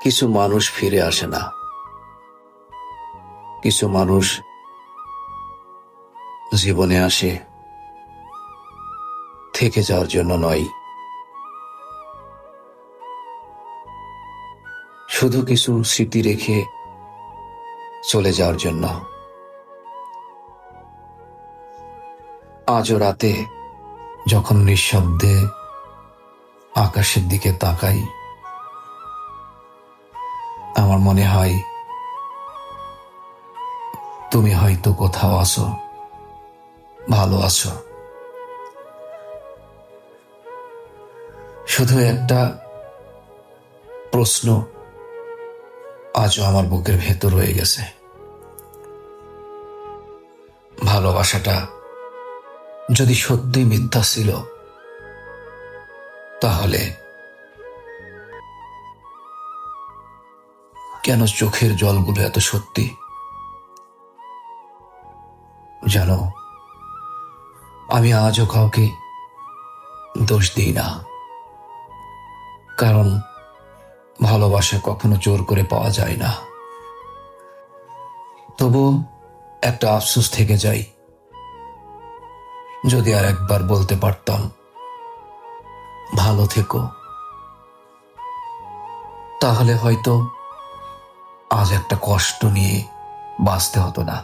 কিছু মানুষ ফিরে আসে না, কিছু মানুষ জীবনে আসে থেকে যাওয়ার জন্য নয়, শুধু কিছু স্মৃতি রেখে চলে যাওয়ার জন্য। আজও রাতে যখন নিঃশব্দে আকাশের দিকে তাকাই, আমার মনে হয় তুমি হয়তো কোথাও আছো, ভালো আছো। শুধু একটা প্রশ্ন আজও আমার বুকের ভেতর রয়ে গেছে, ভালোবাসাটা যদি সত্যি মিথ্যা ছিল, তাহলে কেন চোখের জলগুলো এত সত্যি? জানো, আমি আজও কাউকে দোষ দিই না, কারণ ভালোবাসা কখনো জোর করে পাওয়া যায় না। তবু একটা আফসোস থেকে যাই, যদি আর একবার বলতে পারতাম ভালো থেকো, তাহলে হয়তো আজ একটা কষ্ট নিয়ে বাঁচতে হতো না।